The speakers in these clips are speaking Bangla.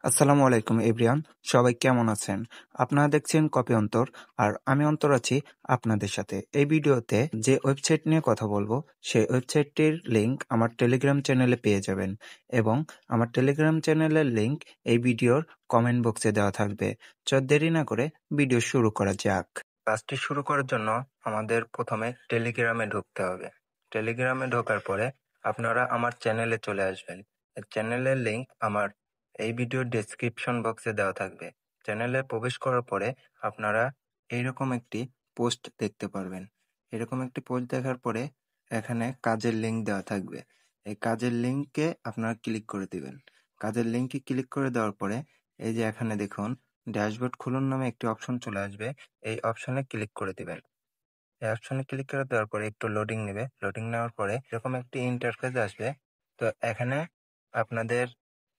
আসসালামু আলাইকুম এভরিওয়ান, সবাই কেমন আছেন? আপনারা দেখছেন কপি অন্তর, আর আমি অন্তর আছি আপনাদের সাথে। এই ভিডিওতে যে ওয়েবসাইট নিয়ে কথা বলবো, সেই ওয়েবসাইটটির লিংক আমার টেলিগ্রাম চ্যানেলে পেয়ে যাবেন, এবং আমার টেলিগ্রাম চ্যানেলের লিংক এই ভিডিওর কমেন্ট বক্সে দেওয়া থাকবে। দেরি না করে ভিডিও শুরু করা যাক। কাজটি শুরু করার জন্য আমাদের প্রথমে টেলিগ্রামে ঢুকতে হবে। টেলিগ্রামে ঢোকার পরে আপনারা আমার চ্যানেলে চলে আসবেন। চ্যানেলের লিংক আমার এই ভিডিওর ডেসক্রিপশন বক্সে দেওয়া থাকবে। চ্যানেলে প্রবেশ করার পরে আপনারা এইরকম একটি পোস্ট দেখতে পারবেন। এরকম একটি পোস্ট দেখার পরে এখানে কাজের লিংক দেওয়া থাকবে। এই কাজের লিংকে আপনারা ক্লিক করে দিবেন। কাজের লিংকে ক্লিক করে দেওয়ার পরে এই যে এখানে দেখুন ড্যাশবোর্ড খুলুন নামে একটি অপশন চলে আসবে। এই অপশনে ক্লিক করে দিবেন। এই অপশনে ক্লিক করে দেওয়ার পরে একটু লোডিং নেবে। লোডিং নেওয়ার পরে এরকম একটি ইন্টারফেস আসবে। তো এখানে আপনাদের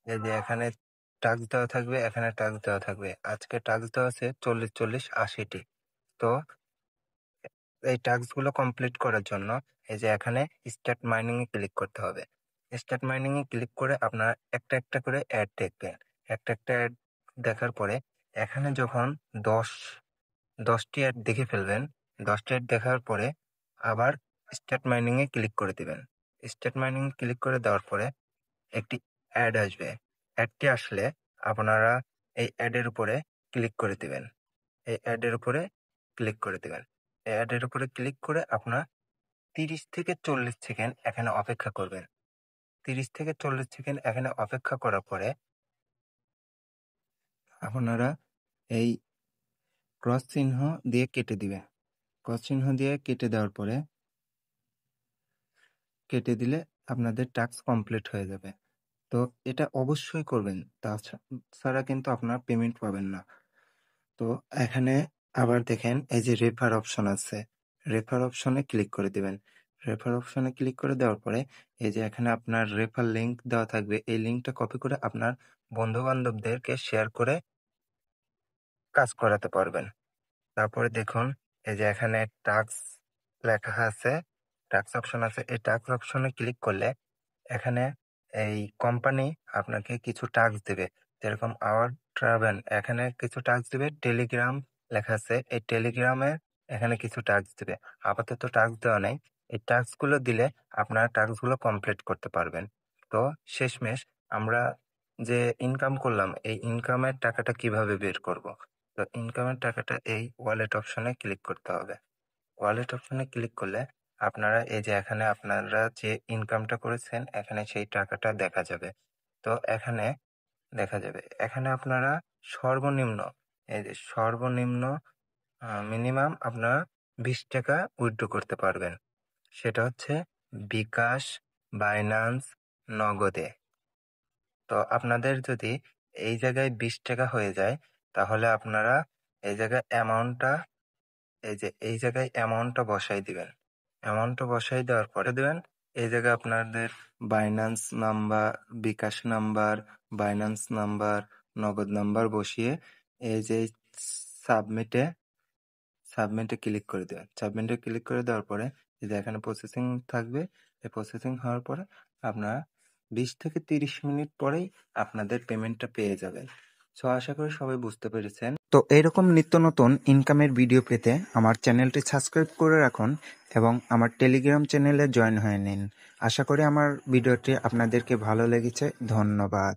এই যে এখানে টাস্ক দেওয়া থাকবে, এখানে টাস্ক দেওয়া থাকবে। আজকে টাস্ক দেওয়া আছে 40-40-80টি। তো এই টাস্ক গুলো কমপ্লিট করার জন্য এই যে এখানে স্টার্ট মাইনিং এ ক্লিক করতে হবে। স্টার্ট মাইনিং এ ক্লিক করে আপনারা একটা একটা করে অ্যাড দেখবেন। একটা একটা অ্যাড দেখার পরে এখানে যখন 10টি অ্যাড দেখে ফেলবেন, 10টি অ্যাড দেখার পরে আবার স্টার্ট মাইনিং এ ক্লিক করে দিবেন। স্টার্ট মাইনিং এ ক্লিক করে দেওয়ার পরে একটি অ্যাড আসবে। অ্যাডটি আসলে আপনারা এই অ্যাডের উপরে ক্লিক করে দিবেন। এই অ্যাডের উপরে ক্লিক করে দিবেন। এই অ্যাডের উপরে ক্লিক করে আপনার 30 থেকে 40 সেকেন্ড এখানে অপেক্ষা করবেন। 30 থেকে 40 সেকেন্ড এখানে অপেক্ষা করার পরে আপনারা এই ক্রস চিহ্ন দিয়ে কেটে দিবে। ক্রস চিহ্ন দিয়ে কেটে দেওয়ার পরে কেটে দিলে আপনাদের টাস্ক কমপ্লিট হয়ে যাবে। তো এটা অবশ্যই করবেন, তাছাড়া কিন্তু আপনার পেমেন্ট পাবেন না। তো এখানে আবার দেখেন এই যে রেফার অপশন আছে, রেফার অপশনে ক্লিক করে দিবেন। রেফার অপশনে ক্লিক করে দেওয়ার পরে এই যে এখানে আপনার রেফার লিংক দেওয়া থাকবে। এই লিংকটা কপি করে আপনার বন্ধু বান্ধবদেরকে শেয়ার করে কাজ করাতে পারবেন। তারপরে দেখুন এই যে এখানে টাস্ক লেখা আছে, টাস্ক অপশন আছে। এই টাস্ক অপশনে ক্লিক করলে এখানে এই কোম্পানি আপনাকে কিছু টাস্ক দেবে, যেরকম আওয়ার ট্রাভেল এখানে কিছু টাস্ক দিবে। টেলিগ্রাম লেখা আছে, এই টেলিগ্রামে এখানে কিছু টাস্ক দিবে। আপাতত টাস্ক দেওয়া নেই। এই টাস্ক গুলো দিলে আপনারা টাস্ক গুলো কমপ্লিট করতে পারবেন। তো শেষমেশ আমরা যে ইনকাম করলাম, এই ইনকামের টাকাটা কিভাবে বের করব? তো ইনকামের টাকাটা এই ওয়ালেট অপশনে ক্লিক করতে হবে। ওয়ালেট অপশনে ক্লিক করলে আপনারা এই যে এখানে আপনারা যে ইনকামটা করেছেন এখানে সেই টাকাটা দেখা যাবে। তো এখানে দেখা যাবে এখানে আপনারা সর্বনিম্ন এই যে সর্বনিম্ন মিনিমাম আপনারা 20 টাকা উইথড্র করতে পারবেন। সেটা হচ্ছে বিকাশ, বাইন্যান্স, নগদে। তো আপনাদের যদি এই জায়গায় 20 টাকা হয়ে যায়, তাহলে আপনারা এই জায়গায় অ্যামাউন্টটা বসাই দিবেন। অ্যামাউন্টটা বসাই দেওয়ার পরে দিবেন এই জায়গায় আপনাদের বাইন্যান্স নাম্বার, বিকাশ নাম্বার, বাইন্যান্স নাম্বার, নগদ নাম্বার বসিয়ে এই যে সাবমিটে সাবমিটে ক্লিক করে দেবেন। সাবমিটে ক্লিক করে দেওয়ার পরে এই যে এখানে প্রসেসিং থাকবে। এই প্রসেসিং হওয়ার পরে আপনারা 20 থেকে 30 মিনিট পরেই আপনাদের পেমেন্টটা পেয়ে যাবেন। সো আশা করি সবাই বুঝতে পেরেছেন। তো এরকম নিত্য নতুন ইনকামের ভিডিও পেতে আমার চ্যানেলটি সাবস্ক্রাইব করে রাখুন এবং আমার টেলিগ্রাম চ্যানেলে জয়েন হয়ে নিন। আশা করি আমার ভিডিওটি আপনাদেরকে ভালো লেগেছে। ধন্যবাদ।